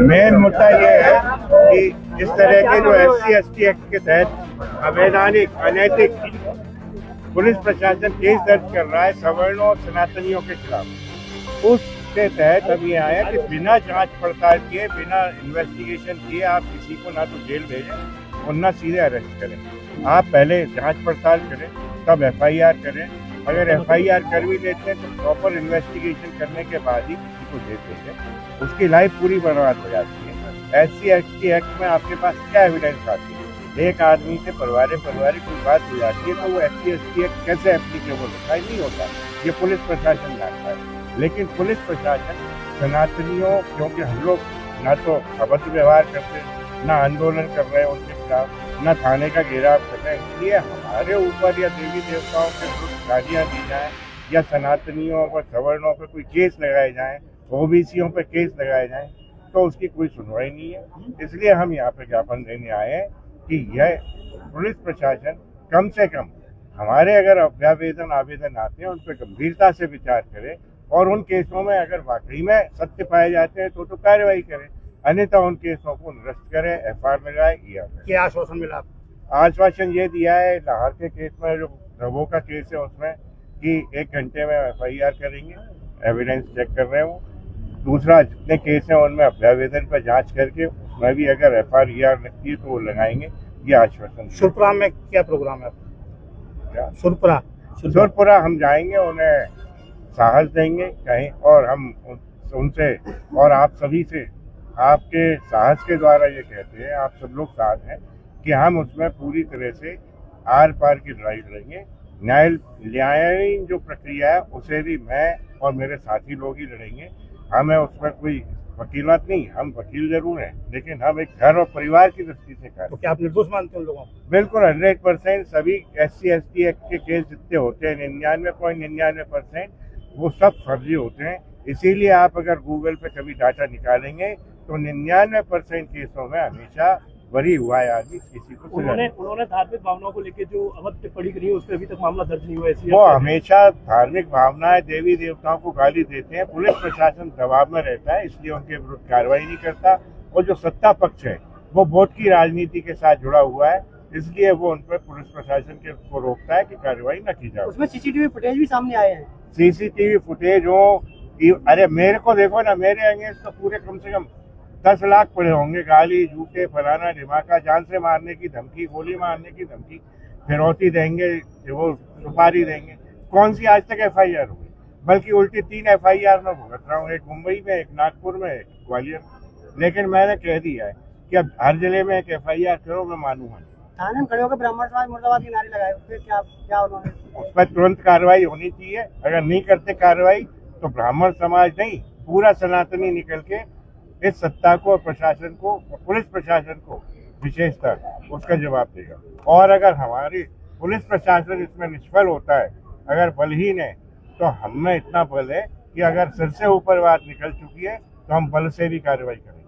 Main मुद्दा ये है कि इस तरह के जो SC/ST एक्ट के तहत अवैधानिक अनैतिक पुलिस प्रशासन केस दर्ज कर रहा है सवर्णों और सनातनियों के खिलाफ। उसके तहत अब ये आया कि बिना जांच पड़ताल किए, बिना इन्वेस्टिगेशन किए आप किसी को ना तो जेल भेजें और ना सीधे अरेस्ट करें। आप पहले जांच पड़ताल करें, तब FIR करें। अगर FIR कर भी देते हैं तो प्रॉपर इन्वेस्टिगेशन करने के बाद ही किसी को जेल भेजें। उसकी लाइफ पूरी बर्बाद हो जाती है। SC/ST एक्ट में आपके पास क्या एविडेंस आती है? एक आदमी से परिवार कोई बात हो जाती है तो वो SC/ST एक्ट कैसे एप्लीकेबल होता है? नहीं होता। ये पुलिस प्रशासन जानता है। लेकिन पुलिस प्रशासन सनातनियों, क्योंकि हम लोग ना तो अभद्र व्यवहार करते, ना आंदोलन कर रहे हैं उनके खिलाफ, ना थाने का घेराव कर रहे हैं, इसलिए हमारे ऊपर या देवी देवताओं के विरुद्ध गालियाँ दी जाएं या सनातनियों पर, सवर्णों पर कोई केस लगाए जाएं, OBCयों पर केस लगाए जाएं, तो उसकी कोई सुनवाई नहीं है। इसलिए हम यहाँ पे ज्ञापन देने आए हैं कि यह पुलिस प्रशासन कम से कम हमारे अगर अभ्यावेदन आवेदन आते हैं उन पर गंभीरता से विचार करे और उन केसों में अगर वाकई में सत्य पाए जाते हैं तो कार्रवाई करें, अन्यथा उन केसों को निरस्त करें, FIR लगाए। क्या आश्वासन मिला? आश्वासन ये दिया है लाहौर के केस में, जो रवो का केस है उसमें, कि 1 घंटे में FIR करेंगे, एविडेंस चेक कर रहे हो। दूसरा, जितने केस हैं उनमें अभ्यावेदन पर जांच करके उसमें भी अगर FIR लगती है तो वो लगाएंगे। ये आश्वासन। सुरपुरा में क्या प्रोग्राम है? क्या सुरपुरा हम जाएंगे, उन्हें साहस देंगे कहीं, और हम उनसे और आप सभी से आपके साहस के द्वारा ये कहते हैं, आप सब लोग साथ हैं कि हम उसमें पूरी तरह से आर पार की लड़ाई लड़ेंगे। न्यायालयीन जो प्रक्रिया है उसे भी मैं और मेरे साथी लोग ही लड़ेंगे। हमें उसमें कोई वकीलात नहीं, हम वकील जरूर हैं, लेकिन हम एक घर और परिवार की दृष्टि से कर। तो क्या आप निर्दोष मानते हैं उन लोगों को? बिल्कुल 100% सभी SC/ST एक्ट के केस जितने होते हैं 99.99% वो सब फर्जी होते हैं। इसीलिए आप अगर गूगल पे कभी डाटा निकालेंगे तो 99% केसों में हमेशा बरी हुआ है आदमी, किसी को उन्होंने धार्मिक भावनाओं को लेकर जो अभद्र टिप्पणी करी है उस पर अभी तक मामला दर्ज नहीं हुआ है। वो हमेशा धार्मिक भावनाएं, देवी देवताओं को गाली देते हैं। पुलिस प्रशासन दबाव में रहता है, इसलिए उनके विरुद्ध कार्रवाई नहीं करता। और जो सत्ता पक्ष है वो वोट की राजनीति के साथ जुड़ा हुआ है, इसलिए वो उन पर पुलिस प्रशासन के को रोकता है कि कार्रवाई न की जाए। उसमें CCTV फुटेज भी सामने आए हैं। CCTV फुटेज हो, अरे मेरे को देखो ना, मेरे अगेंस्ट तो पूरे कम से कम 10 लाख पड़े होंगे, गाली, जूते, फलाना ढिमाका, जान से मारने की धमकी, गोली मारने की धमकी, फिरौती देंगे, वो सुपारी देंगे। कौन सी आज तक FIR हुई? बल्कि उल्टी 3 FIR में भुगत रहा हूँ, एक मुंबई में, एक नागपुर में, एक ग्वालियर में। लेकिन मैंने कह दिया है कि अब हर जिले में एक FIR करो, मैं मानूंगा। थाने में खड़े होकर ब्राह्मण समाज मुर्दाबाद के नारे लगाए, फिर क्या उन्होंने? उस पर तुरंत कार्रवाई होनी चाहिए। अगर नहीं करते कार्रवाई तो ब्राह्मण समाज नहीं, पूरा सनातनी निकल के इस सत्ता को, प्रशासन को, पुलिस प्रशासन को विशेषतः उसका जवाब देगा। और अगर हमारी पुलिस प्रशासन इसमें निष्फल होता है, अगर बलहीन है, तो हम में इतना बल है कि अगर सिर से ऊपर बात निकल चुकी है तो हम बल से भी कार्रवाई करेंगे।